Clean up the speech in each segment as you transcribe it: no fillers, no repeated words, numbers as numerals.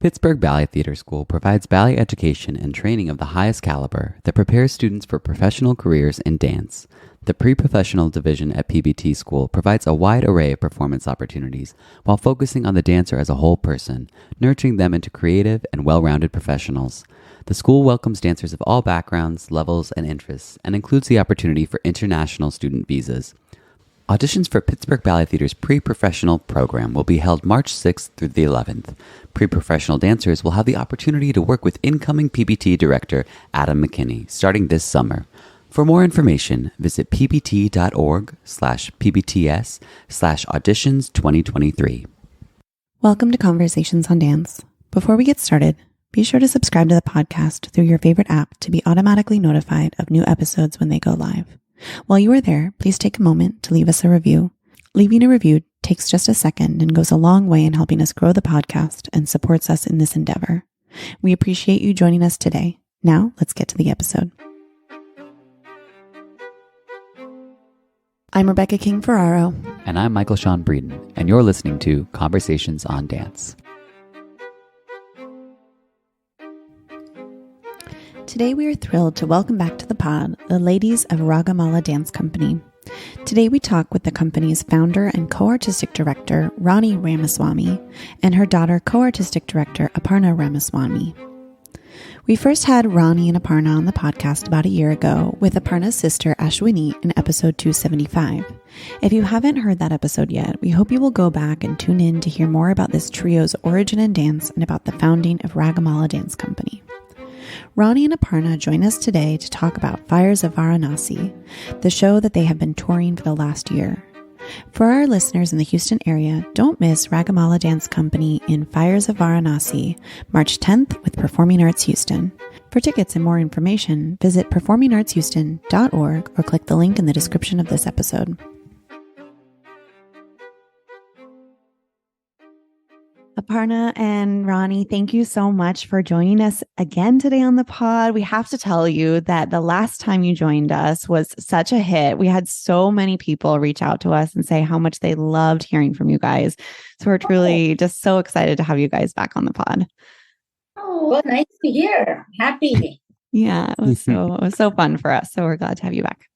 Pittsburgh Ballet Theater School provides ballet education and training of the highest caliber that prepares students for professional careers in dance. The pre-professional division at PBT School provides a wide array of performance opportunities while focusing on the dancer as a whole person, nurturing them into creative and well-rounded professionals. The school welcomes dancers of all backgrounds, levels, and interests, and includes the opportunity for international student visas. Auditions for Pittsburgh Ballet Theater's pre-professional program will be held March 6th through the 11th. Pre-professional dancers will have the opportunity to work with incoming PBT director Adam McKinney starting this summer. For more information, visit pbt.org/pbts/auditions2023. Welcome to Conversations on Dance. Before we get started, be sure to subscribe to the podcast through your favorite app to be automatically notified of new episodes when they go live. While you are there, please take a moment to leave us a review. Leaving a review takes just a second and goes a long way in helping us grow the podcast and supports us in this endeavor. We appreciate you joining us today. Now, let's get to the episode. I'm Rebecca King-Ferraro. And I'm Michael Sean Breeden, and you're listening to Conversations on Dance. Today we are thrilled to welcome back to the pod the ladies of Ragamala Dance Company. Today we talk with the company's founder and co-artistic director, Ranee Ramaswamy, and her daughter, co-artistic director, Aparna Ramaswamy. We first had Ranee and Aparna on the podcast about a year ago with Aparna's sister, Ashwini, in episode 275. If you haven't heard that episode yet, we hope you will go back and tune in to hear more about this trio's origin in dance and about the founding of Ragamala Dance Company. Ranee and Aparna join us today to talk about Fires of Varanasi, the show that they have been touring for the last year. For our listeners in the Houston area, don't miss Ragamala Dance Company in Fires of Varanasi, March 10th with Performing Arts Houston. For tickets and more information, visit performingartshouston.org or click the link in the description of this episode. Aparna and Ranee, thank you so much for joining us again today on the pod. We have to tell you that the last time you joined us was such a hit. We had so many people reach out to us and say how much they loved hearing from you guys. So we're truly just so excited to have you guys back on the pod. Oh, well, nice to hear. Happy. Yeah, it was so fun for us. So we're glad to have you back.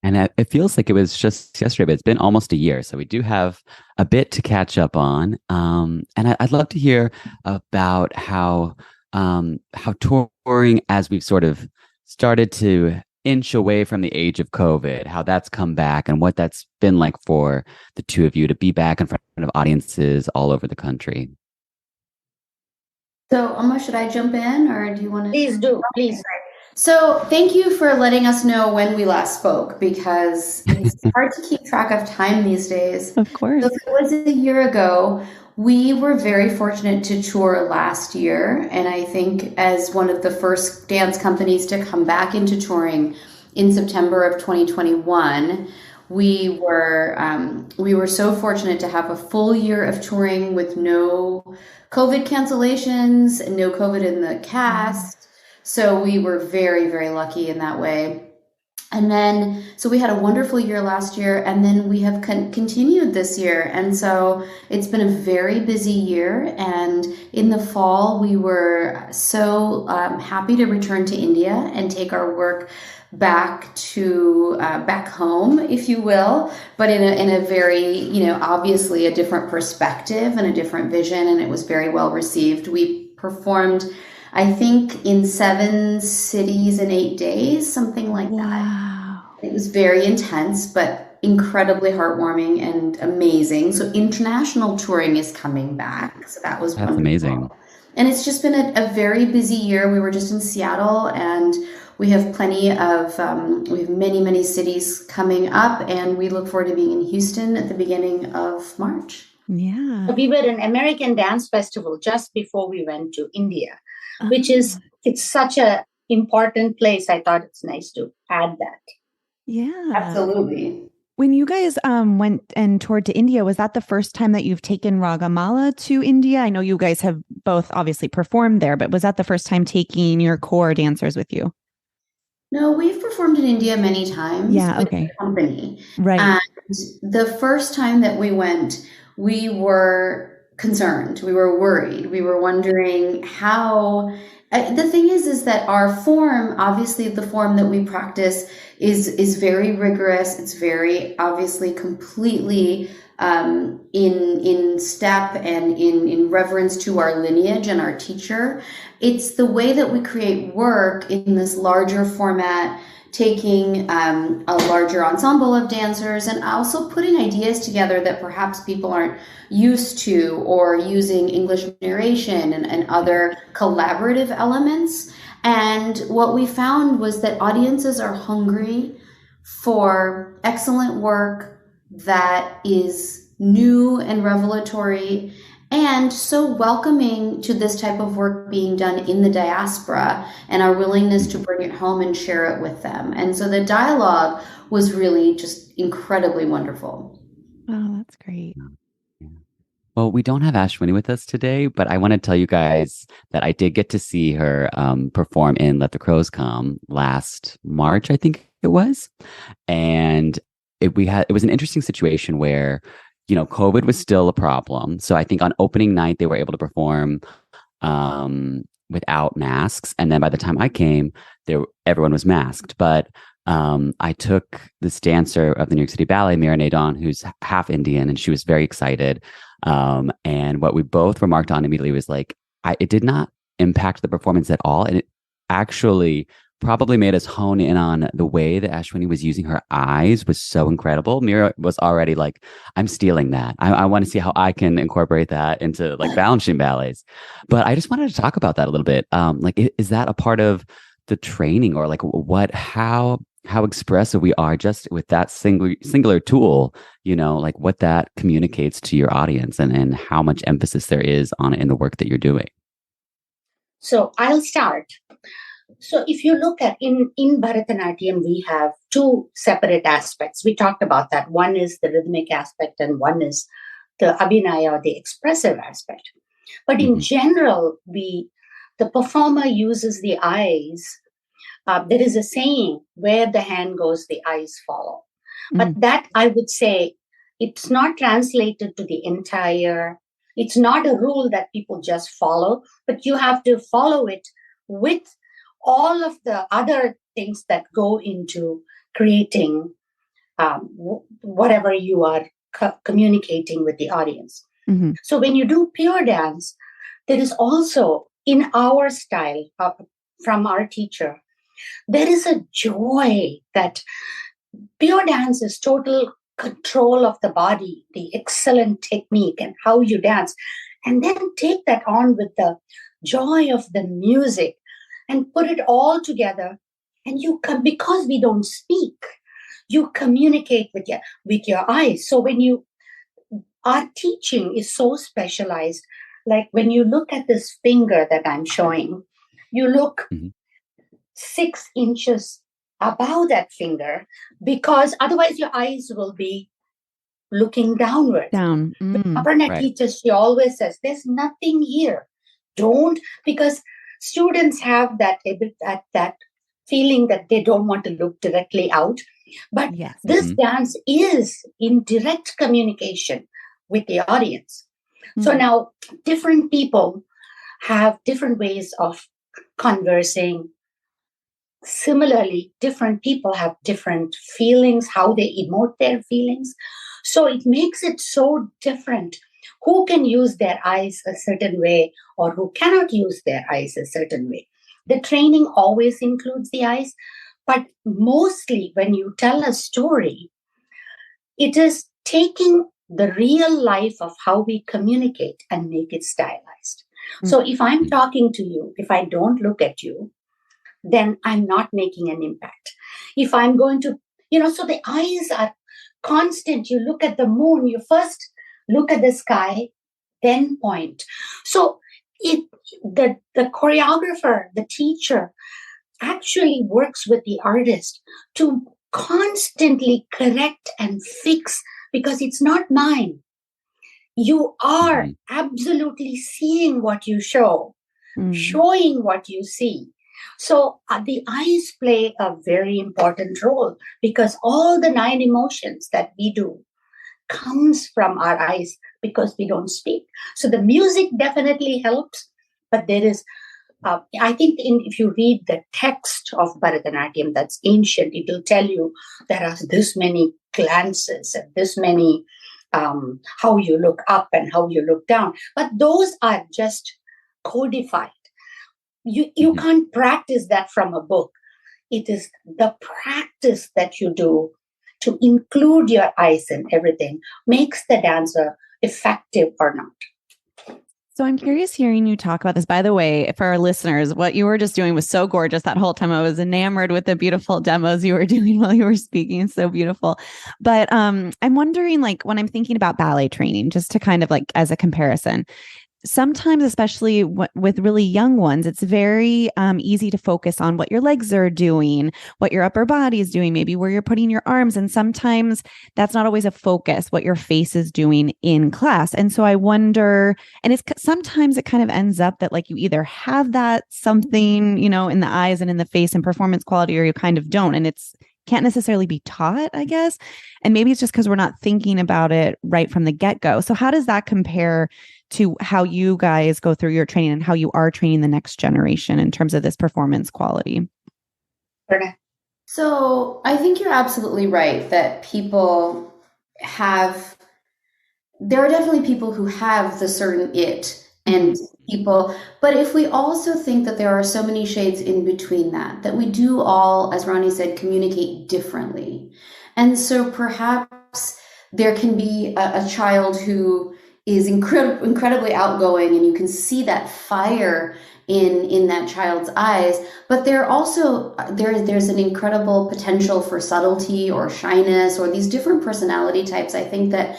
And it feels like it was just yesterday, but it's been almost a year. So we do have a bit to catch up on. And I'd love to hear about how touring, as we've sort of started to inch away from the age of COVID, how that's come back and what that's been like for the two of you to be back in front of audiences all over the country. So, Amma, should I jump in or do you want to? Please do, please. So thank you for letting us know when we last spoke, because it's hard to keep track of time these days. Of course. So if it was a year ago, we were very fortunate to tour last year. And I think as one of the first dance companies to come back into touring in September of 2021, we were so fortunate to have a full year of touring with no COVID cancellations and no COVID in the cast. So we were very, very lucky in that way. And then, so we had a wonderful year last year, and then we have continued this year. And so it's been a very busy year. And in the fall, we were so happy to return to India and take our work back to back home, if you will, but in a very, obviously a different perspective and a different vision. And it was very well received. We performed, I think, in 7 cities in 8 days, something like that. Wow. It was very intense, but incredibly heartwarming and amazing. So international touring is coming back. So that was wonderful. Amazing. And it's just been a very busy year. We were just in Seattle, and we have plenty of, we have many, many cities coming up, and we look forward to being in Houston at the beginning of March. Yeah. We were in American Dance Festival just before we went to India, which is, it's such a important place. I thought it's nice to add that. Yeah. Absolutely. When you guys went and toured to India, was that the first time that you've taken Ragamala to India? I know you guys have both obviously performed there, but was that the first time taking your core dancers with you? No, we've performed in India many times with the company. Right. And the first time that we went, we were concerned. We were worried. We were wondering how. The thing is that our form, obviously, the form that we practice is very rigorous. It's very obviously completely in step and in reverence to our lineage and our teacher. It's the way that we create work in this larger format, taking a larger ensemble of dancers and also putting ideas together that perhaps people aren't used to, or using English narration and other collaborative elements. And what we found was that audiences are hungry for excellent work that is new and revelatory and so welcoming to this type of work being done in the diaspora, and our willingness to bring it home and share it with them. And so the dialogue was really just incredibly wonderful. Oh, that's great. Well, we don't have Ashwini with us today, but I want to tell you guys that I did get to see her perform in Let the Crows Come last March, I think it was. And it was an interesting situation where, COVID was still a problem. So I think on opening night, they were able to perform without masks. And then by the time I came, everyone was masked. But I took this dancer of the New York City Ballet, Mira Nadon, who's half Indian, and she was very excited. And what we both remarked on immediately was it did not impact the performance at all. And it actually probably made us hone in on the way that Ashwini was using her eyes was so incredible. Mira was already like, I'm stealing that. I want to see how I can incorporate that into balancing ballets. But I just wanted to talk about that a little bit. Is that a part of the training, or how expressive we are just with that singular tool, what that communicates to your audience and how much emphasis there is on it in the work that you're doing? So I'll start. So if you look at in Bharatanatyam, we have two separate aspects. We talked about that. One is the rhythmic aspect and one is the abhinaya, or the expressive aspect. But in general, the performer uses the eyes. There is a saying, where the hand goes, the eyes follow. But that, I would say, it's not translated to the entire, it's not a rule that people just follow, but you have to follow it with all of the other things that go into creating whatever you are communicating with the audience. So when you do pure dance, there is also, in our style, from our teacher, there is a joy that pure dance is total control of the body, the excellent technique and how you dance, and then take that on with the joy of the music and put it all together. And because we don't speak, you communicate with your eyes. So our teaching is so specialized. Like when you look at this finger that I'm showing, you look 6 inches above that finger, because otherwise your eyes will be looking downward. Aparna teaches, she always says, there's nothing here. Because students have that feeling that they don't want to look directly out. But this dance is in direct communication with the audience. So now different people have different ways of conversing. Similarly, different people have different feelings, how they emote their feelings. So it makes it so different. Who can use their eyes a certain way or who cannot use their eyes a certain way. The training always includes the eyes, but mostly when you tell a story, it is taking the real life of how we communicate and make it stylized. So if I'm talking to you, if I don't look at you, then I'm not making an impact. If I'm going to, so the eyes are constant. You look at the moon, you first look at the sky, then point. So the choreographer, the teacher, actually works with the artist to constantly correct and fix, because it's not mine. You are absolutely seeing what you show, showing what you see. So the eyes play a very important role, because all the 9 emotions that we do comes from our eyes, because we don't speak. So the music definitely helps, but there is, I think if you read the text of Bharatanatyam that's ancient, it will tell you there are this many glances and this many, how you look up and how you look down. But those are just codified. You can't practice that from a book. It is the practice that you do to include your eyes in everything makes the dancer effective or not. So I'm curious hearing you talk about this. By the way, for our listeners, what you were just doing was so gorgeous that whole time. I was enamored with the beautiful demos you were doing while you were speaking. It's so beautiful. But I'm wondering, like, when I'm thinking about ballet training, just to kind of like as a comparison, sometimes, especially with really young ones, it's very easy to focus on what your legs are doing, what your upper body is doing, maybe where you're putting your arms. And sometimes that's not always a focus, what your face is doing in class. And so I wonder, and it's sometimes it kind of ends up that like you either have that something, you know, in the eyes and in the face and performance quality, or you kind of don't. And it's can't necessarily be taught, I guess. And maybe it's just because we're not thinking about it right from the get-go. So how does that compare to how you guys go through your training and how you are training the next generation in terms of this performance quality? So I think you're absolutely right that there are definitely people who have the certain it and people, but if we also think that there are so many shades in between that we do all, as Ranee said, communicate differently. And so perhaps there can be a child who is incredibly outgoing, and you can see that fire in that child's eyes, but there's an incredible potential for subtlety or shyness or these different personality types, I think, that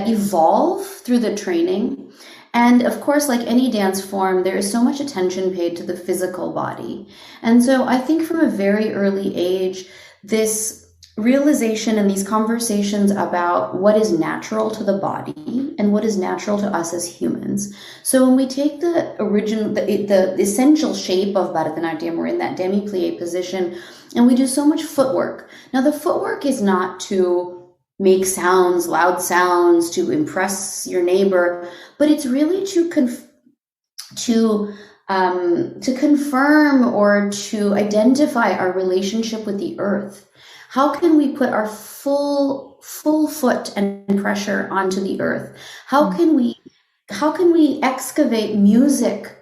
evolve through the training. And of course, like any dance form, there is so much attention paid to the physical body. And so I think from a very early age, this realization and these conversations about what is natural to the body and what is natural to us as humans. So when we take the essential shape of Bharatanatyam, we're in that demi-plie position, and we do so much footwork. Now, the footwork is not to make sounds, loud sounds, to impress your neighbor, but it's really to confirm or to identify our relationship with the earth. How can we put our full foot and pressure onto the earth? How can we excavate music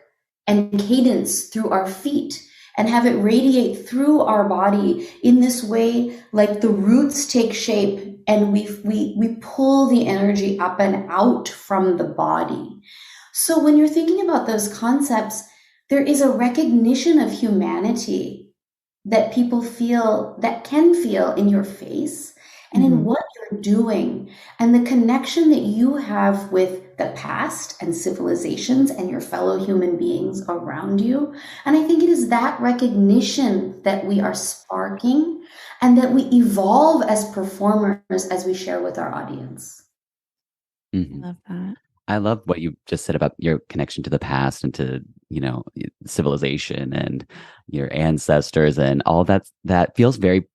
and cadence through our feet and have it radiate through our body in this way, like the roots take shape and we pull the energy up and out from the body. So when you're thinking about those concepts, there is a recognition of humanity that people can feel in your face and in what you're doing, and the connection that you have with the past and civilizations and your fellow human beings around you. And I think it is that recognition that we are sparking and that we evolve as performers as we share with our audience. I love that. I love what you just said about your connection to the past and to, civilization and your ancestors and all that feels very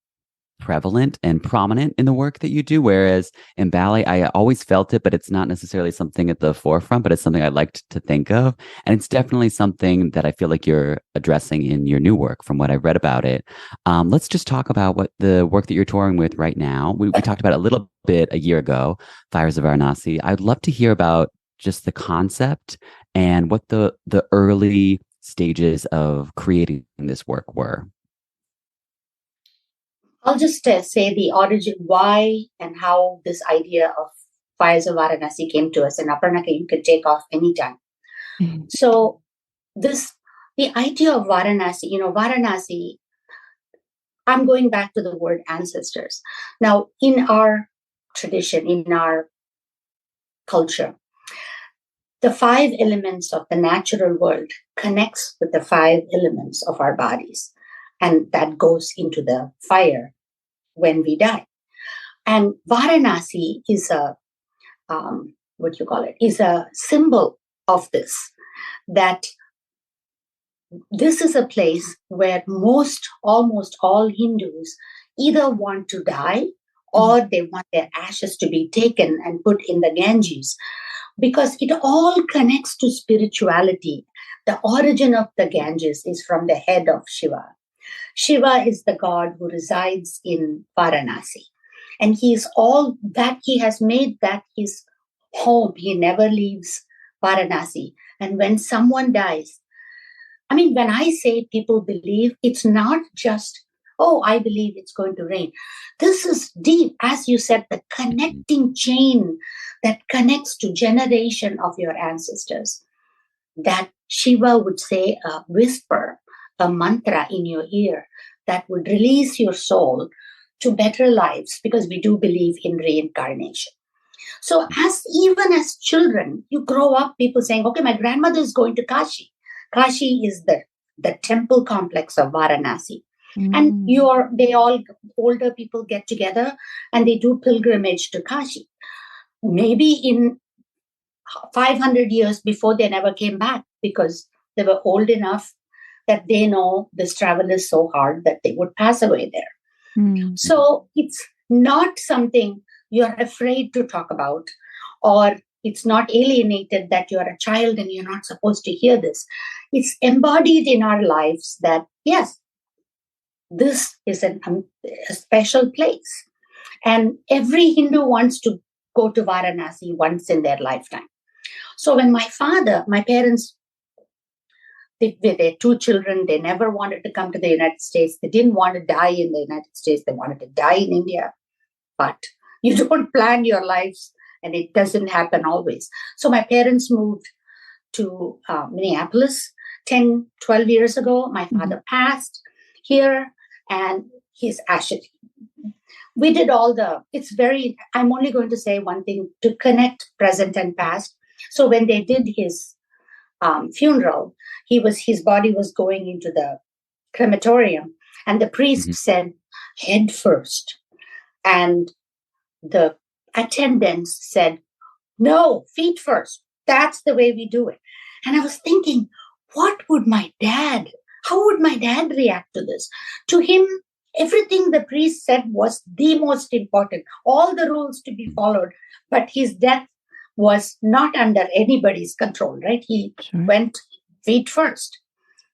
prevalent and prominent in the work that you do. Whereas in ballet, I always felt it, but it's not necessarily something at the forefront, but it's something I liked to think of. And it's definitely something that I feel like you're addressing in your new work from what I've read about it. Let's just talk about what the work that you're touring with right now. We talked about it a little bit a year ago, Fires of Varanasi. I'd love to hear about just the concept and what the early stages of creating this work were. I'll just say the origin, why and how this idea of Fires of Varanasi came to us. And Aparna, you can take off anytime. So the idea of Varanasi, Varanasi, I'm going back to the word ancestors. Now, in our tradition, in our culture, the 5 elements of the natural world connects with the 5 elements of our bodies. And that goes into the fire when we die. And Varanasi is is a symbol of this, that this is a place where almost all Hindus either want to die or they want their ashes to be taken and put in the Ganges. because it all connects to spirituality. The origin of the Ganges is from the head of Shiva. Shiva is the god who resides in Varanasi. And he is all that, he has made that his home. He never leaves Varanasi. And when someone dies, I mean, when I say people believe, it's not just, oh, I believe it's going to rain. This is deep, as you said, the connecting chain that connects to generation of your ancestors. That Shiva would say a whisper, a mantra in your ear that would release your soul to better lives, because we do believe in reincarnation. So even as children, you grow up, people saying, okay, my grandmother is going to Kashi. Kashi is the temple complex of Varanasi. And older people get together and they do pilgrimage to Kashi. Maybe in 500 years before, they never came back because they were old enough that they know this travel is so hard that they would pass away there. So it's not something you're afraid to talk about, or it's not alienated that you're a child and you're not supposed to hear this. It's embodied in our lives that, yes, this is a special place. And every Hindu wants to go to Varanasi once in their lifetime. So when my parents, with their 2 children, they never wanted to come to the United States. They didn't want to die in the United States. They wanted to die in India. But you don't plan your lives, and it doesn't happen always. So my parents moved to Minneapolis 10, 12 years ago. My father passed here, and his ashes. We did I'm only going to say one thing to connect present and past. So when they did his funeral, his body was going into the crematorium, and the priest said, head first. And the attendants said, no, feet first. That's the way we do it. And I was thinking, how would my dad react to this? To him, everything the priest said was the most important, all the rules to be followed, but his death was not under anybody's control, right? He went feet first.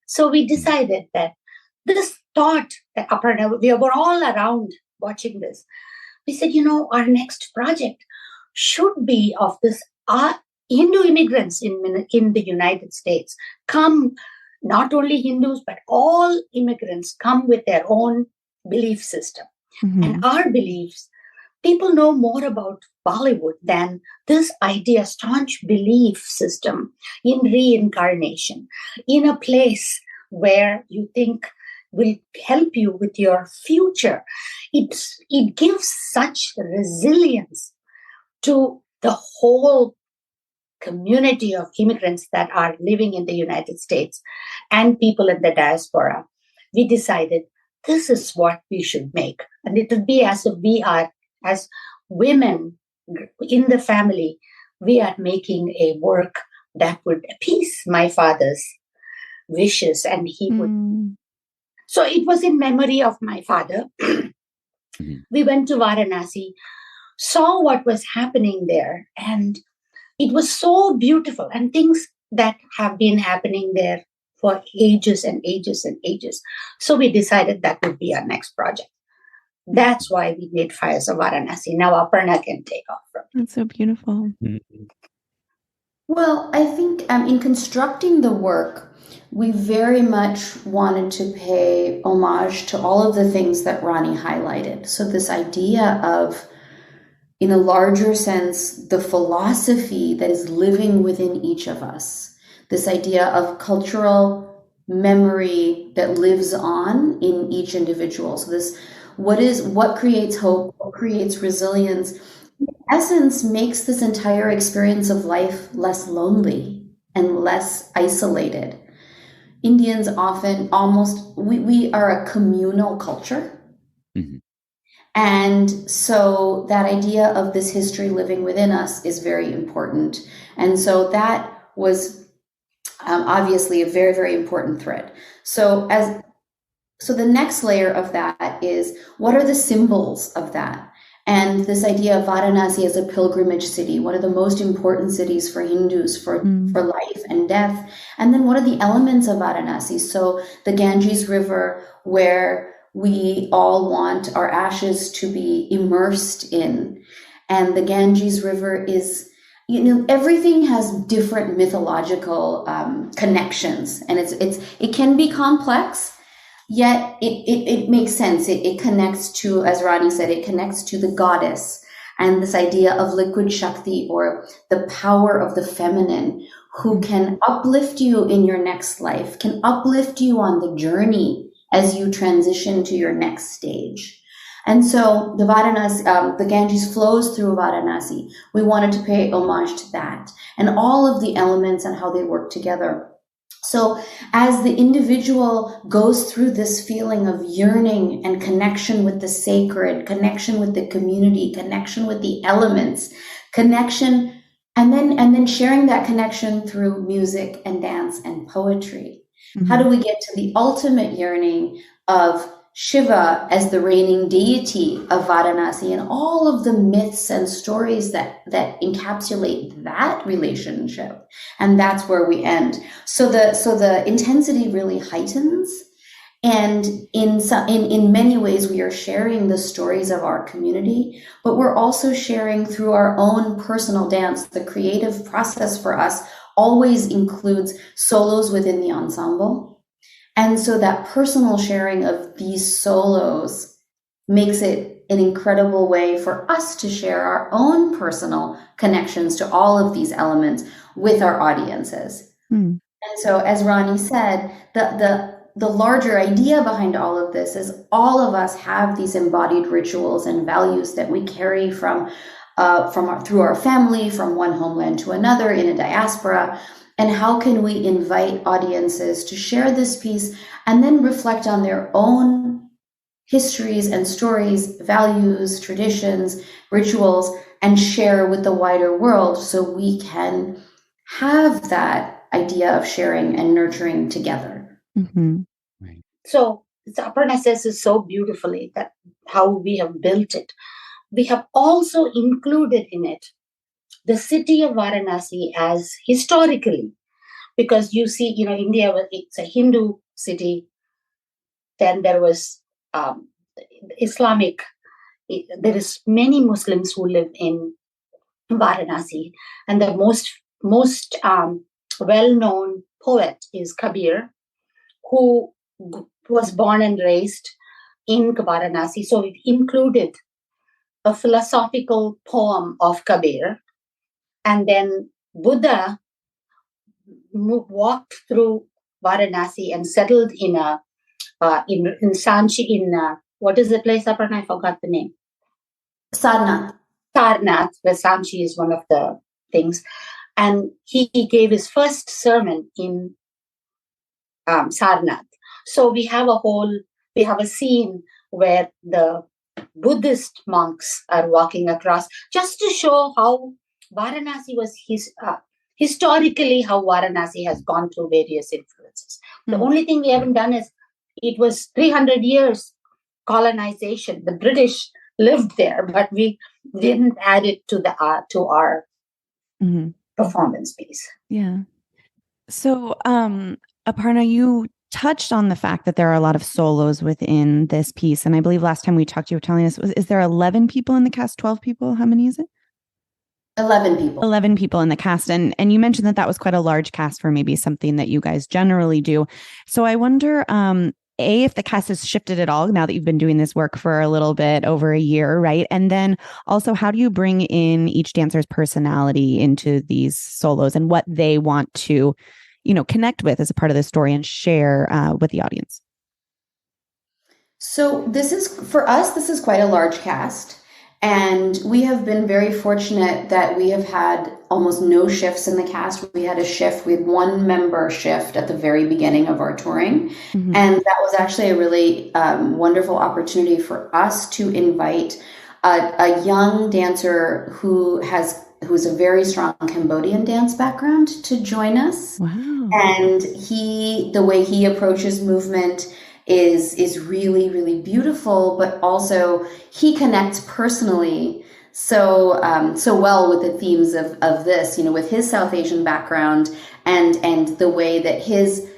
So we decided that this thought that Aparna, we were all around watching this. We said, our next project should be of this Hindu immigrants in the United States. Come, not only Hindus, but all immigrants come with their own belief system. And our beliefs, people know more about Bollywood than this idea, staunch belief system in reincarnation, in a place where you think will help you with your future. It gives such resilience to the whole community of immigrants that are living in the United States and people in the diaspora. We decided this is what we should make. And it would be as if we are, as women in the family, we are making a work that would appease my father's wishes, and he would. So it was in memory of my father. We went to Varanasi, saw what was happening there, and it was so beautiful, and things that have been happening there for ages and ages and ages. So we decided that would be our next project. That's why we made Fires of Varanasi. Now Aparna can take off from it. That's so beautiful. Well, I think in constructing the work, we very much wanted to pay homage to all of the things that Ranee highlighted. So this idea of, in a larger sense, the philosophy that is living within each of us, this idea of cultural memory that lives on in each individual. So this, what creates hope, what creates resilience, in essence makes this entire experience of life less lonely and less isolated. Indians often we are a communal culture. And so that idea of this history living within us is very important. And so that was obviously a very, very important thread. So the next layer of that is, what are the symbols of that? And this idea of Varanasi as a pilgrimage city, one of the most important cities for Hindus for life and death. And then what are the elements of Varanasi? So the Ganges River, where we all want our ashes to be immersed in. And the Ganges River is, everything has different mythological connections, and it can be complex, yet it makes sense. It connects to, as Ranee said, it connects to the goddess and this idea of liquid Shakti, or the power of the feminine, who can uplift you in your next life, can uplift you on the journey as you transition to your next stage. And so the Varanasi, the Ganges flows through Varanasi. We wanted to pay homage to that and all of the elements and how they work together. So as the individual goes through this feeling of yearning and connection with the sacred, connection with the community, connection with the elements, connection, and then sharing that connection through music and dance and poetry. Mm-hmm. How do we get to the ultimate yearning of Shiva as the reigning deity of Varanasi and all of the myths and stories that encapsulate that relationship? And that's where we end. So the intensity really heightens. And in many ways, we are sharing the stories of our community, but we're also sharing through our own personal dance. The creative process for us always includes solos within the ensemble. And so that personal sharing of these solos makes it an incredible way for us to share our own personal connections to all of these elements with our audiences. And so, as Ranee said, the larger idea behind all of this is all of us have these embodied rituals and values that we carry through our family, from one homeland to another in a diaspora. And how can we invite audiences to share this piece and then reflect on their own histories and stories, values, traditions, rituals, and share with the wider world, so we can have that idea of sharing and nurturing together. Mm-hmm. Right. So Aparna says it so beautifully, that how we have built it. We have also included in it the city of Varanasi as historically, because you see, India, it's a Hindu city. Then there was Islamic. There is many Muslims who live in Varanasi, and the most well-known poet is Kabir, who was born and raised in Varanasi. So it included a philosophical poem of Kabir. And then Buddha walked through Varanasi and settled in Sanchi, what is the place, Aparna? I forgot the name. Sarnath, where Sanchi is one of the things. And he gave his first sermon in Sarnath. So we have a scene where the Buddhist monks are walking across, just to show how Varanasi was historically, how Varanasi has gone through various influences. The only thing we haven't done is, it was 300 years colonization. The British lived there, but we didn't add it to our performance piece. Yeah. So, Aparna, you touched on the fact that there are a lot of solos within this piece. And I believe last time we talked, you were telling us, is there 11 people in the cast, 12 people? How many is it? 11 people. 11 people in the cast. And you mentioned that was quite a large cast for maybe something that you guys generally do. So I wonder, if the cast has shifted at all now that you've been doing this work for a little bit over a year, right? And then also, how do you bring in each dancer's personality into these solos and what they want to, connect with as a part of the story and share with the audience? So for us, this is quite a large cast. And we have been very fortunate that we have had almost no shifts in the cast. We had one member shift at the very beginning of our touring. Mm-hmm. And that was actually a really wonderful opportunity for us to invite a young dancer who's a very strong Cambodian dance background to join us. Wow. And the way he approaches movement is really, really beautiful, but also he connects personally so well with the themes of this, with his South Asian background and the way that his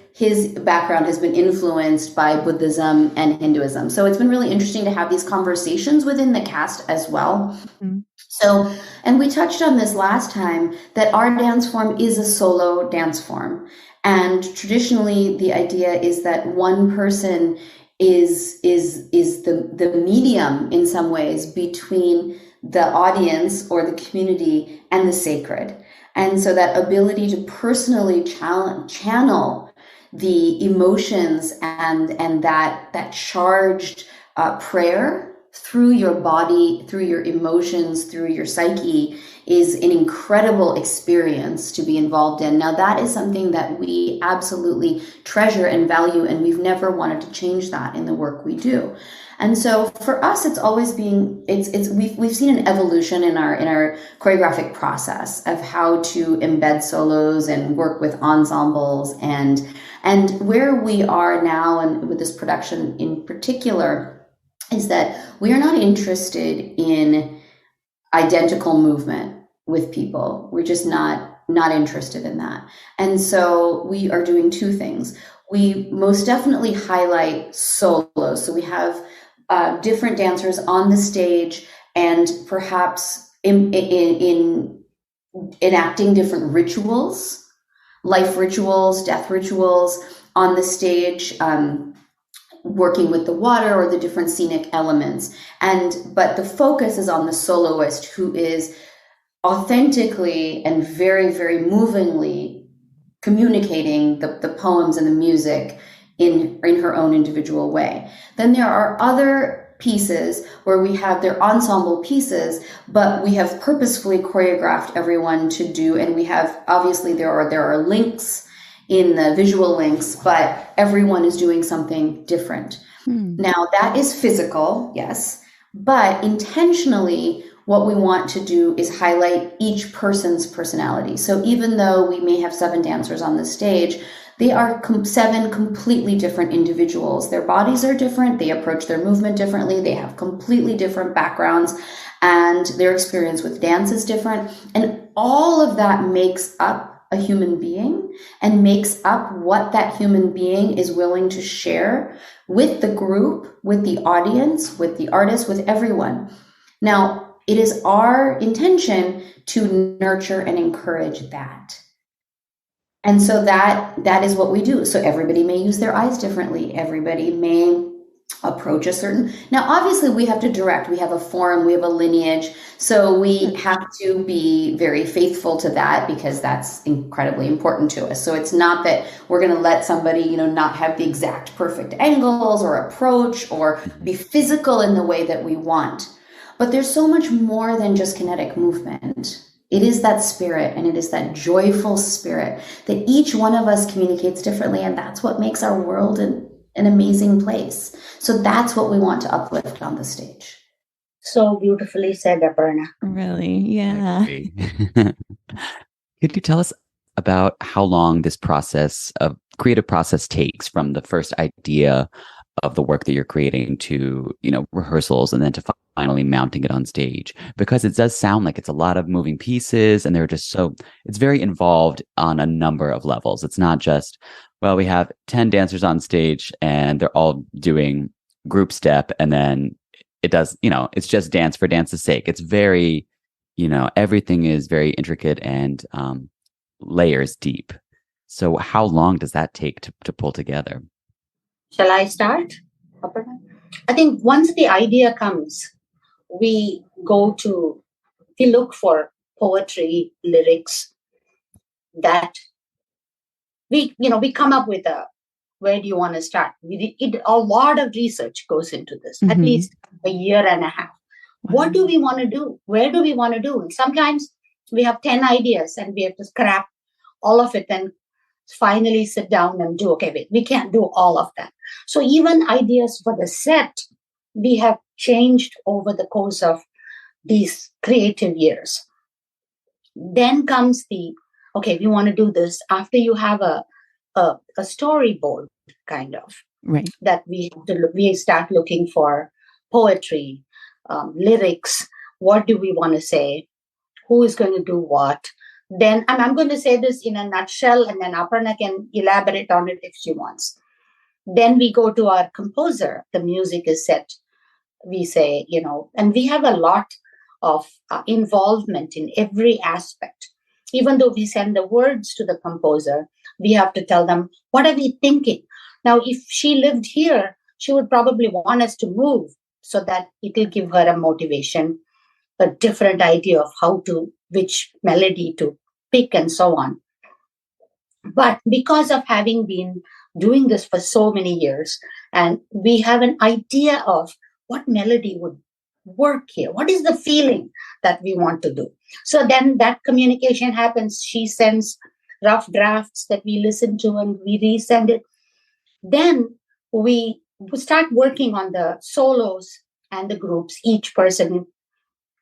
background has been influenced by Buddhism and Hinduism. So it's been really interesting to have these conversations within the cast as well. Mm-hmm. So, and we touched on this last time, that our dance form is a solo dance form. And traditionally, the idea is that one person is the medium in some ways between the audience or the community and the sacred. And so that ability to personally channel the emotions and that charged prayer through your body, through your emotions, through your psyche is an incredible experience to be involved in. Now, that is something that we absolutely treasure and value, and we've never wanted to change that in the work we do. And so for us, it's always been, we've seen an evolution in our choreographic process of how to embed solos and work with ensembles, and where we are now, and with this production in particular, is that we are not interested in identical movement with people. We're just not interested in that. And so we are doing two things. We most definitely highlight solos. So we have different dancers on the stage, and perhaps in enacting different rituals, life rituals, death rituals on the stage, working with the water or the different scenic elements. But the focus is on the soloist, who is authentically and very, very movingly communicating the poems and the music in her own individual way. Then there are other pieces where we have their ensemble pieces, but we have purposefully choreographed everyone to do, and we have, obviously there are links in the visual links, but everyone is doing something different. Now, that is physical, yes, but intentionally, what we want to do is highlight each person's personality. So even though we may have 7 dancers on the stage, they are 7 completely different individuals. Their bodies are different. They approach their movement differently. They have completely different backgrounds, and their experience with dance is different. And all of that makes up a human being, and makes up what that human being is willing to share with the group, with the audience, with the artist, with everyone. Now, it is our intention to nurture and encourage that. And so that is what we do. So everybody may use their eyes differently. Everybody may approach a certain. Now, obviously, we have to direct. We have a form, we have a lineage. So we have to be very faithful to that, because that's incredibly important to us. So it's not that we're going to let somebody, not have the exact perfect angles or approach or be physical in the way that we want. But there's so much more than just kinetic movement. It is that spirit, and it is that joyful spirit that each one of us communicates differently. And that's what makes our world an amazing place. So that's what we want to uplift on the stage. So beautifully said, Aparna. Really? Yeah. Could you tell us about how long this creative process takes, from the first idea of the work that you're creating to, rehearsals, and then to finally mounting it on stage? Because it does sound like it's a lot of moving pieces, and it's very involved on a number of levels. It's not just, well, we have 10 dancers on stage and they're all doing group step, and then it's just dance for dance's sake. It's very, everything is very intricate and layers deep. So how long does that take to pull together? Shall I start? I think once the idea comes, we look for poetry, lyrics that we come up with where do you want to start? A lot of research goes into this, at least a year and a half. Wow. What do we want to do? Where do we want to do? And sometimes we have 10 ideas and we have to scrap all of it and finally sit down and do, wait, we can't do all of that. So even ideas for the set, we have changed over the course of these creative years. Then comes we want to do this after you have a storyboard, kind of. Right. that we start looking for poetry, lyrics. What do we want to say? Who is going to do what? Then I'm going to say this in a nutshell, and then Aparna can elaborate on it if she wants. Then we go to our composer. The music is set. We say, and we have a lot of involvement in every aspect. Even though we send the words to the composer, we have to tell them, what are we thinking? Now, if she lived here, she would probably want us to move so that it will give her a motivation, a different idea of which melody to pick and so on. But because of having been doing this for so many years, and we have an idea of what melody would work here, what is the feeling that we want to do. So then that communication happens. She sends rough drafts that we listen to and we resend it. Then we start working on the solos and the groups. Each person,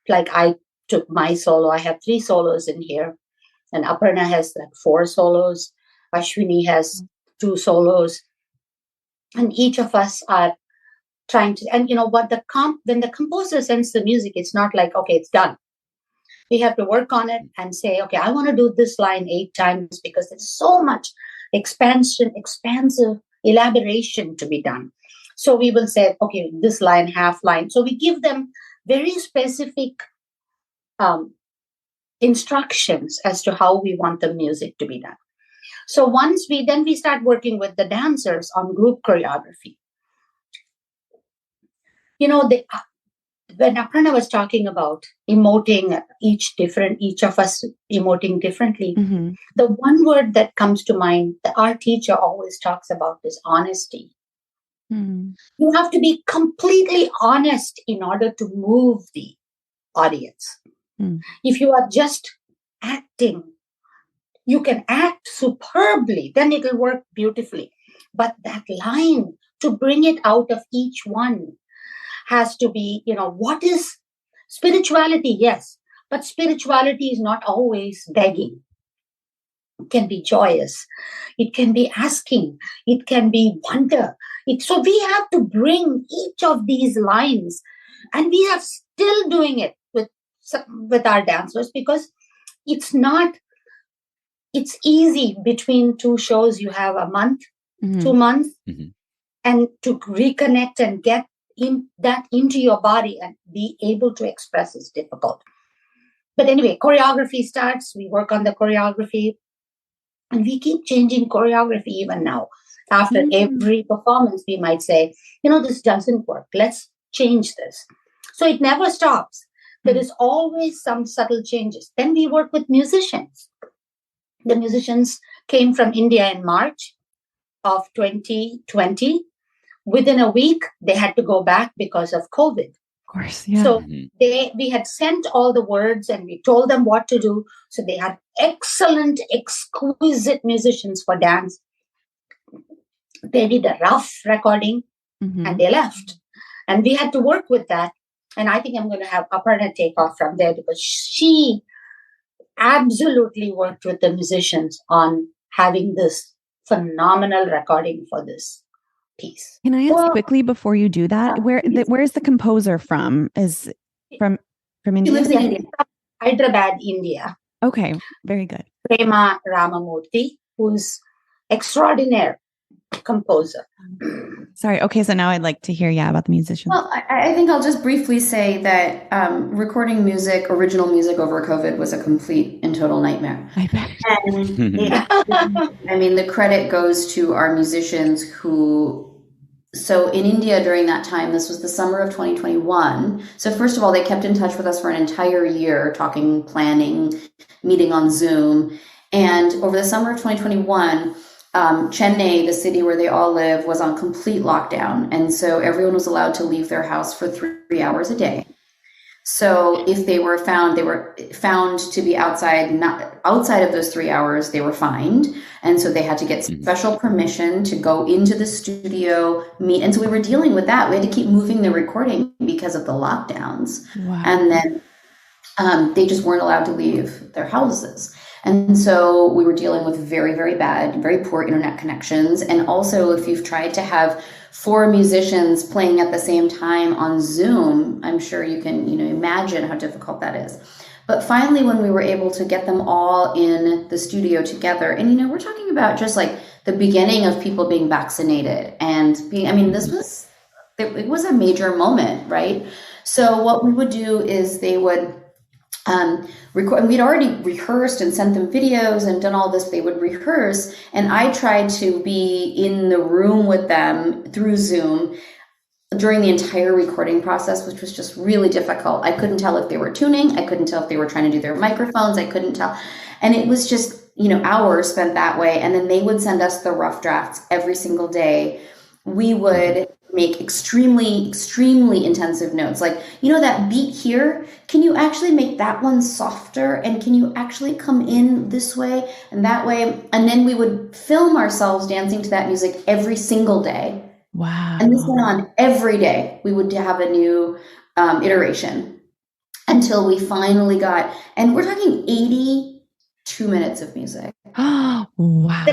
like I took my solo, I have 3 solos in here. And Aparna has 4 solos. Ashwini has 2 solos. And each of us are trying to, and when the composer sends the music, it's not like, okay, it's done. We have to work on it and say, okay, I want to do this line 8 times because there's so much expansive elaboration to be done. So we will say, okay, this line, half line. So we give them very specific instructions as to how we want the music to be done. So once we start working with the dancers on group choreography. When Aparna was talking about emoting each of us emoting differently, Mm-hmm. the one word that comes to mind that our teacher always talks about is honesty. Mm-hmm. You have to be completely honest in order to move the audience. Mm. If you are just acting, you can act superbly, then it will work beautifully. But that line, to bring it out of each one, has to be, what is spirituality? Yes, but spirituality is not always begging. It can be joyous. It can be asking. It can be wonder. So we have to bring each of these lines, and we are still doing it with our dancers because it's easy between 2 shows. You have a month, Mm-hmm. 2 months, Mm-hmm. and to reconnect and get that into your body and be able to express is difficult. But anyway, choreography starts. We work on the choreography, and we keep changing choreography even now. After every performance, we might say, this doesn't work. Let's change this. So it never stops. There is always some subtle changes. Then we work with musicians. The musicians came from India in March of 2020. Within a week, they had to go back because of COVID. Of course, yeah. So we had sent all the words and we told them what to do. So they had excellent, exquisite musicians for dance. They did a rough recording and they left. And we had to work with that. And I think I'm going to have Aparna take off from there because she absolutely worked with the musicians on having this phenomenal recording for this piece. Can I ask quickly before you do that, where is the composer from? Is from India? He lives in India, Hyderabad, India. Okay, very good. Ranee Ramaswamy, who's extraordinary composer. Sorry. Okay, so now I'd like to hear about the musicians. Well, I think I'll just briefly say that recording original music over COVID was a complete and total nightmare. I bet. I mean, the credit goes to our musicians so in India during that time, this was the summer of 2021. So first of all, they kept in touch with us for an entire year, talking, planning, meeting on Zoom. And over the summer of 2021, Chennai, the city where they all live, was on complete lockdown. And so everyone was allowed to leave their house for 3 hours a day. So if they were found to be outside of those 3 hours, they were fined. And so they had to get special permission to go into the studio, meet. And so we were dealing with that. We had to keep moving the recording because of the lockdowns. Wow. And then they just weren't allowed to leave their houses. And so we were dealing with very, very bad, very poor internet connections. And also, if you've tried to have 4 musicians playing at the same time on Zoom, I'm sure you can, imagine how difficult that is. But finally, when we were able to get them all in the studio together, and, we're talking about just like the beginning of people being vaccinated and it was a major moment, right? So what we would do is they would record, and we'd already rehearsed and sent them videos and done all this. They would rehearse, and I tried to be in the room with them through Zoom during the entire recording process, which was just really difficult. I couldn't tell if they were tuning. I couldn't tell if they were trying to do their microphones. I couldn't tell. And it was just, hours spent that way. And then they would send us the rough drafts every single day. We would make extremely, extremely intensive notes. Like, that beat here, can you actually make that one softer? And can you actually come in this way and that way? And then we would film ourselves dancing to that music every single day. Wow. And this went on every day. We would have a new iteration until we finally got, and we're talking 82 minutes of music. Oh, wow. The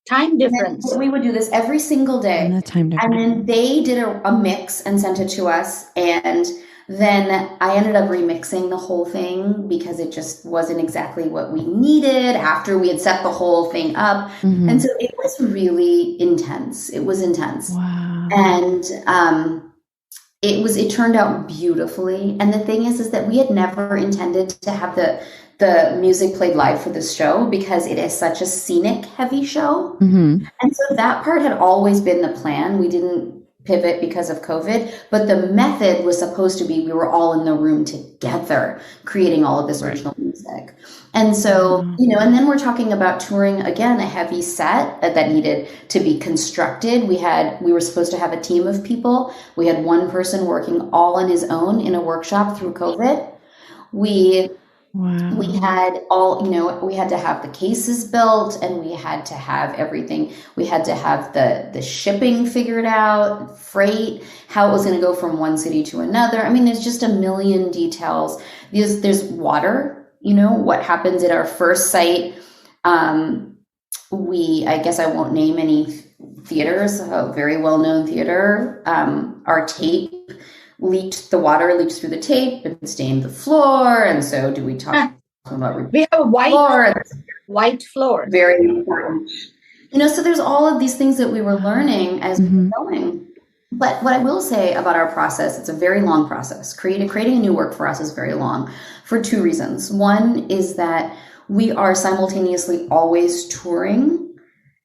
time difference. We would do this every single day. And the time difference. And then they did a mix and sent it to us. And then I ended up remixing the whole thing because it just wasn't exactly what we needed after we had set the whole thing up. Mm-hmm. And so it was really intense. It was intense. Wow. And it turned out beautifully. And the thing is that we had never intended to have the music played live for this show because it is such a scenic heavy show. Mm-hmm. And so that part had always been the plan. We didn't pivot because of COVID, but the method was supposed to be we were all in the room together creating all of this original music. And so, and then we're talking about touring again, a heavy set that needed to be constructed. We were supposed to have a team of people. We had one person working all on his own in a workshop through COVID. Wow. We had we had to have the cases built and we had to have everything. We had to have the shipping figured out, freight, how it was going to go from one city to another. I mean, there's just a million details. There's water, what happens at our first site. I guess I won't name any theaters, a very well-known theater. Our tape the water leaked through the tape and stained the floor. And so do we talk about we have a white floor. Very important. So there's all of these things that we were learning as we were going. But what I will say about our process, it's a very long process. Creating a new work for us is very long for 2 reasons. One is that we are simultaneously always touring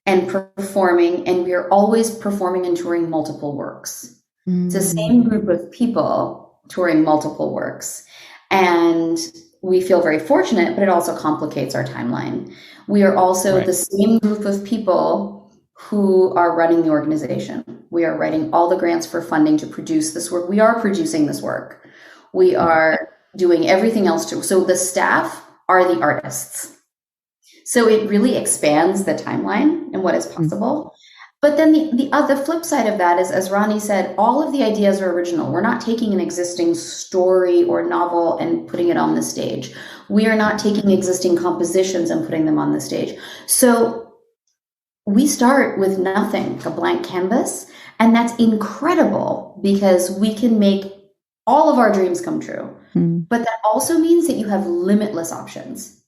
and performing, and we are always performing and touring multiple works. It's the same group of people touring multiple works. And we feel very fortunate, but it also complicates our timeline. We are also the same group of people who are running the organization. We are writing all the grants for funding to produce this work. We are producing this work. We are doing everything else too. So the staff are the artists. So it really expands the timeline and what is possible. But then the flip side of that is, as Ranee said, all of the ideas are original. We're not taking an existing story or novel and putting it on the stage. We are not taking existing compositions and putting them on the stage. So we start with nothing, a blank canvas, and that's incredible because we can make all of our dreams come true. But that also means that you have limitless options.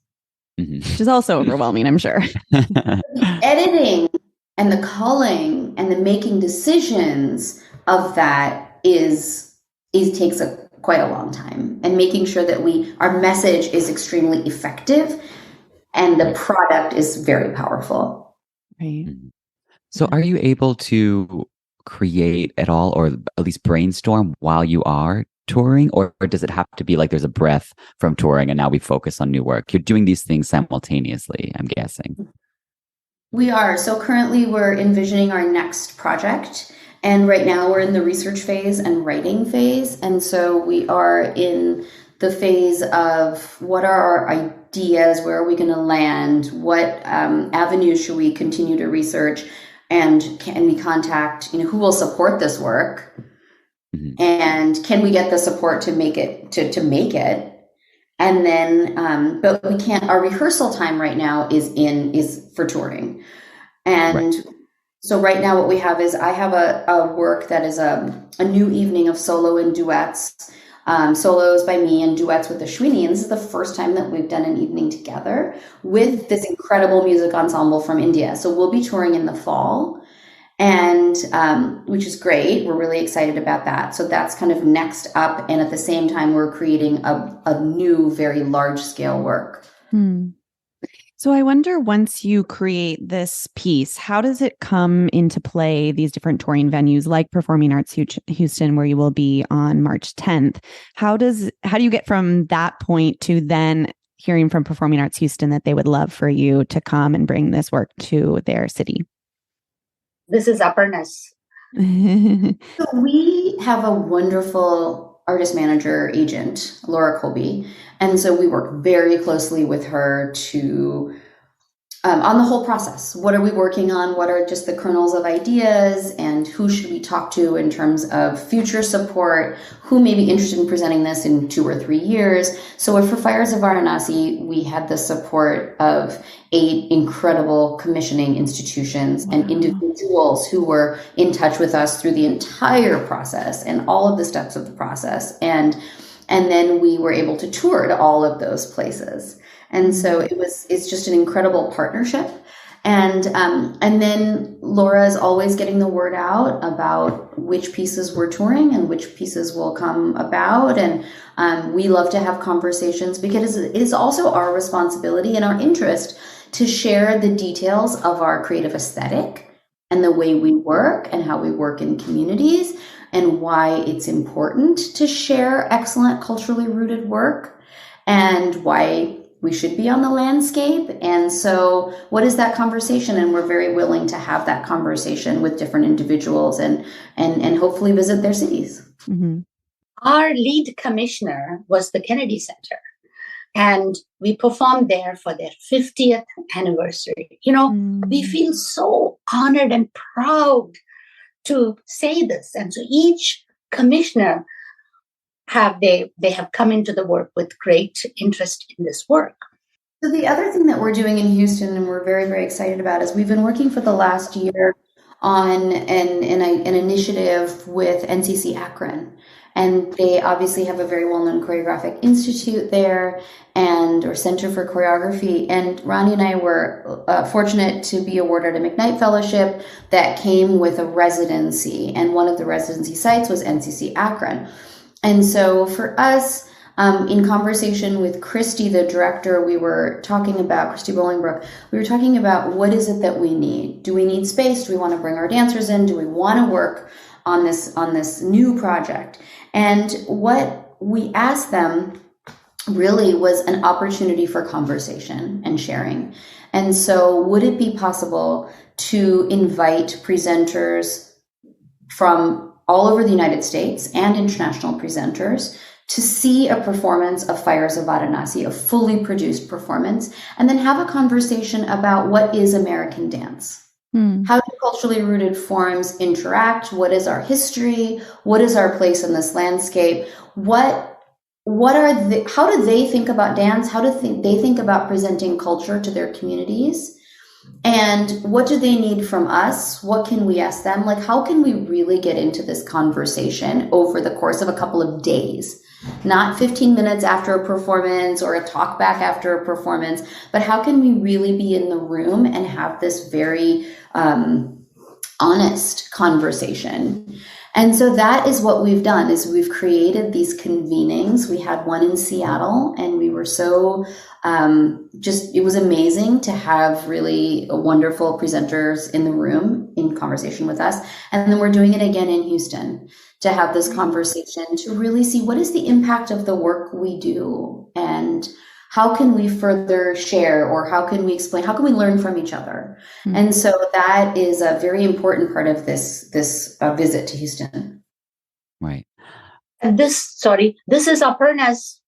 Which is also overwhelming, I'm sure. The editing and the culling and the making decisions of that takes quite a long time, and making sure that our message is extremely effective and the product is very powerful. Right. So are you able to create at all, or at least brainstorm while you are touring, or does it have to be like there's a breath from touring and now we focus on new work? You're doing these things simultaneously, I'm guessing. We are. So currently we're envisioning our next project. And right now we're in the research phase and writing phase. And so we are in the phase of what are our ideas? Where are we going to land? What avenues should we continue to research? And can we contact, who will support this work? And can we get the support to make it, to make it? And then, but we can't, our rehearsal time right now is for touring. And so right now what we have is I have a work that is a new evening of solo and duets, solos by me and duets with Ashwini. And this is the first time that we've done an evening together with this incredible music ensemble from India. So we'll be touring in the fall, and which is great. We're really excited about that. So that's kind of next up. And at the same time, we're creating a new, very large scale work. So I wonder, once you create this piece, how does it come into play, these different touring venues like Performing Arts Houston, where you will be on March 10th? How do you get from that point to then hearing from Performing Arts Houston that they would love for you to come and bring this work to their city? This is Aparna's. So we have a wonderful artist manager agent, Laura Colby. And so we work very closely with her to on the whole process. What are we working on? What are just the kernels of ideas? And who should we talk to in terms of future support? Who may be interested in presenting this in 2 or 3 years? So for Fires of Varanasi, we had the support of 8 incredible commissioning institutions and individuals who were in touch with us through the entire process and all of the steps of the process. And then we were able to tour to all of those places. And so it's just an incredible partnership. And then Laura is always getting the word out about which pieces we're touring and which pieces will come about. And we love to have conversations, because it is also our responsibility and our interest to share the details of our creative aesthetic and the way we work and how we work in communities, and why it's important to share excellent culturally rooted work, and why we should be on the landscape. And so what is that conversation? And we're very willing to have that conversation with different individuals and hopefully visit their cities. Mm-hmm. Our lead commissioner was the Kennedy Center, and we performed there for their 50th anniversary. We feel so honored and proud to say this. And so each commissioner they have come into the work with great interest in this work. So the other thing that we're doing in Houston, and we're very, very excited about, is we've been working for the last year on an initiative with NCC Akron. And they obviously have a very well-known choreographic institute there, or Center for Choreography. And Ranee and I were fortunate to be awarded a McKnight Fellowship that came with a residency. And one of the residency sites was NCC Akron. And so for us, in conversation with Christy, the director, we were talking about, Christy Bolingbrook, we were talking about what is it that we need? Do we need space? Do we want to bring our dancers in? Do we want to work on this new project? And what we asked them really was an opportunity for conversation and sharing. And so would it be possible to invite presenters from all over the United States and international presenters to see a performance of Fires of Varanasi, a fully produced performance, and then have a conversation about what is American dance. How do culturally rooted forms interact? What is our history? What is our place in this landscape? How do they think about dance? How do they think about presenting culture to their communities? And what do they need from us? What can we ask them? Like, how can we really get into this conversation over the course of a couple of days? Not 15 minutes after a performance or a talk back after a performance, but how can we really be in the room and have this very honest conversation? And so that is what we've done, is we've created these convenings. We had one in Seattle, and we were so it was amazing to have really wonderful presenters in the room in conversation with us. And then we're doing it again in Houston to have this conversation, to really see what is the impact of the work we do, and how can we further share, or how can we explain, how can we learn from each other? Mm-hmm. And so that is a very important part of this visit to Houston. Right. And this is Aparna's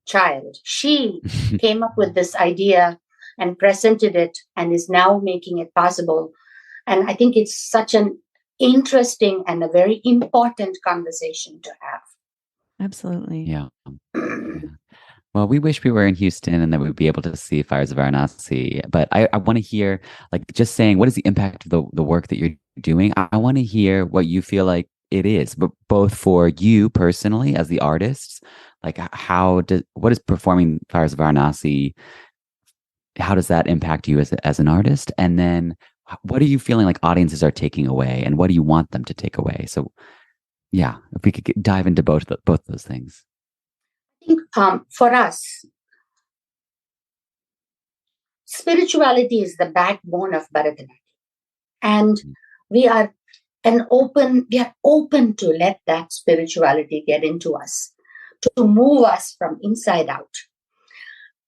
child. She came up with this idea and presented it, and is now making it possible. And I think it's such an interesting and a very important conversation to have. Absolutely. Yeah. Well, we wish we were in Houston and that we'd be able to see Fires of Varanasi. But I want to hear, like, just saying, what is the impact of the work that you're doing? I want to hear what you feel like it is, but both for you personally as the artists, like, what is performing Fires of Varanasi? How does that impact you as an artist? And then what are you feeling like audiences are taking away, and what do you want them to take away? So, yeah, if we could dive into both those things. I think for us, spirituality is the backbone of Bharatanatyam. And we are we are open to let that spirituality get into us, to move us from inside out.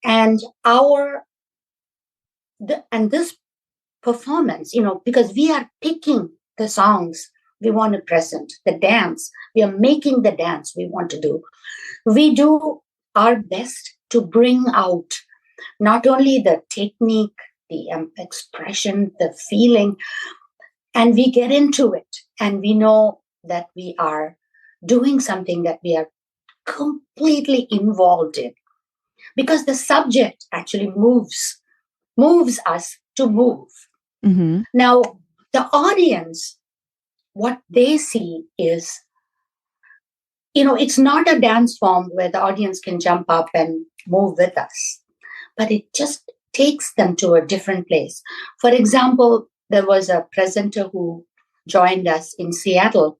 And this performance, because we are picking the songs we want to present, the dance, we are making the dance we want to do. We do our best to bring out not only the technique, the expression, the feeling, and we get into it and we know that we are doing something that we are completely involved in, because the subject actually moves us to move. Mm-hmm. Now, the audience, what they see is, it's not a dance form where the audience can jump up and move with us, but it just takes them to a different place. For example, there was a presenter who joined us in Seattle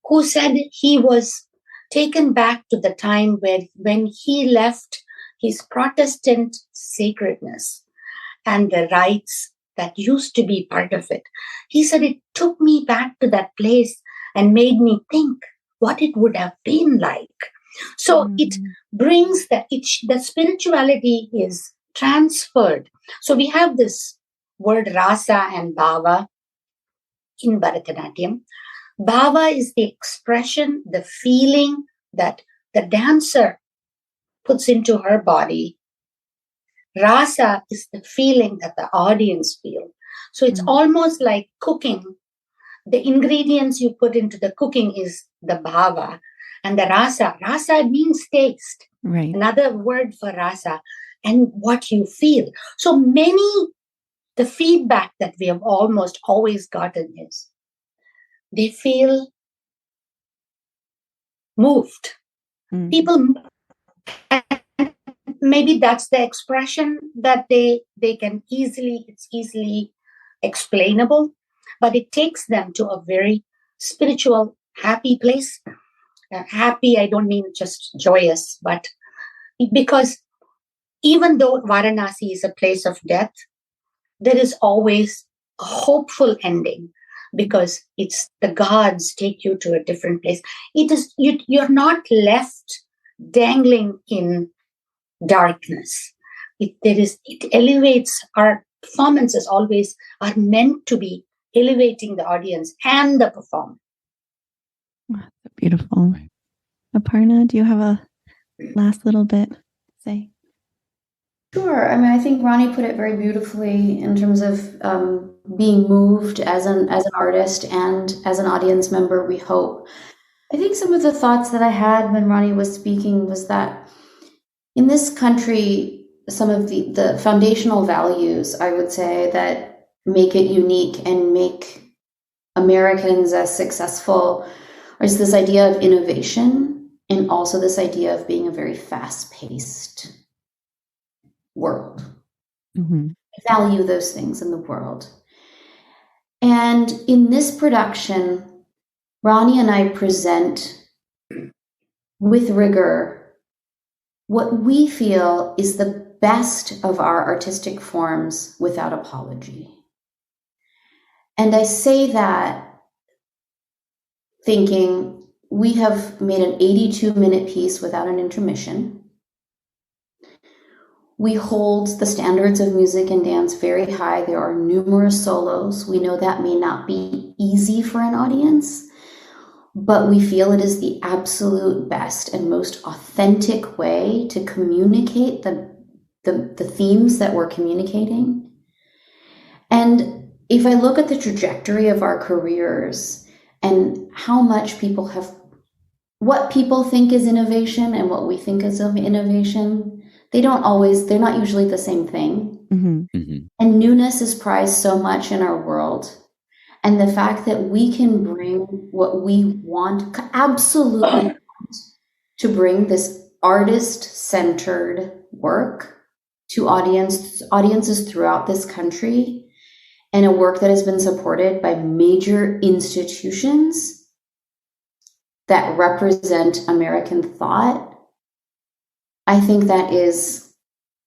who said he was taken back to the time when he left his Protestant sacredness and the rites that used to be part of it. He said it took me back to that place and made me think what it would have been like. So it brings the spirituality is transferred. So we have this word rasa and bhava in Bharatanatyam. Bhava is the expression, the feeling that the dancer puts into her body. Rasa is the feeling that the audience feel. So it's almost like cooking. The ingredients you put into the cooking is the bhava. And the rasa means taste. Right. Another word for rasa, and what you feel. So the feedback that we have almost always gotten is they feel moved. People, maybe that's the expression that they can it's easily explainable, but it takes them to a very spiritual, happy place. Happy, I don't mean just joyous, but because even though Varanasi is a place of death, there is always a hopeful ending, because it's the gods take you to a different place. It is you're not left dangling in darkness. It elevates. Our performances always are meant to be elevating the audience and the performer. Beautiful. Aparna, do you have a last little bit to say? Sure. I mean, I think Ranee put it very beautifully in terms of being moved as an artist and as an audience member, we hope. I think some of the thoughts that I had when Ranee was speaking was that in this country, some of the foundational values, I would say, that make it unique and make Americans as successful is this idea of innovation, and also this idea of being a very fast-paced world. Mm-hmm. I value those things in the world. And in this production, Ranee and I present with rigor what we feel is the best of our artistic forms without apology. And I say that thinking we have made an 82-minute piece without an intermission. We hold the standards of music and dance very high. There are numerous solos. We know that may not be easy for an audience, but we feel it is the absolute best and most authentic way to communicate the themes that we're communicating. And if I look at the trajectory of our careers and how much people have what people think is innovation and what we think is of innovation, they're not usually the same thing. And newness is prized so much in our world. And the fact that we can bring what we want, absolutely want, to bring this artist-centered work to audiences throughout this country, and a work that has been supported by major institutions that represent American thought, I think that is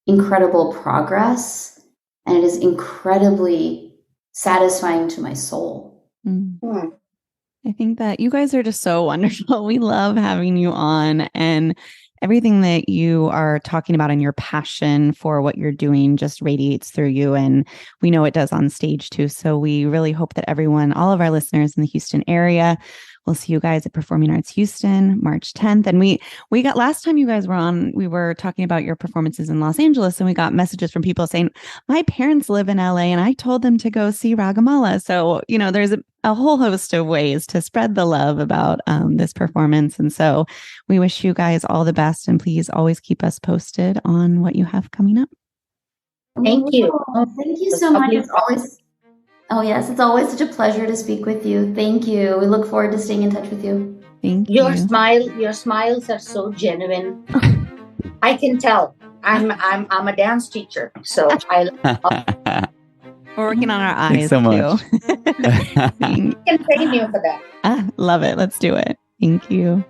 incredible progress, and it is incredibly satisfying to my soul. I think that you guys are just so wonderful. We love having you on, and everything that you are talking about and your passion for what you're doing just radiates through you. And we know it does on stage too. So we really hope that everyone, all of our listeners in the Houston area, we'll see you guys at Performing Arts Houston, March 10th. And we got, last time you guys were on, we were talking about your performances in Los Angeles, and we got messages from people saying, my parents live in LA and I told them to go see Ragamala. So, there's a whole host of ways to spread the love about this performance. And so we wish you guys all the best, and please always keep us posted on what you have coming up. Thank you. Thank you so much. It's always such a pleasure to speak with you. Thank you. We look forward to staying in touch with you. Thank you. Your smiles are so genuine. I can tell. I'm a dance teacher, so we're working on our eyes. Thanks so much. Too. You can train you for that. Love it. Let's do it. Thank you.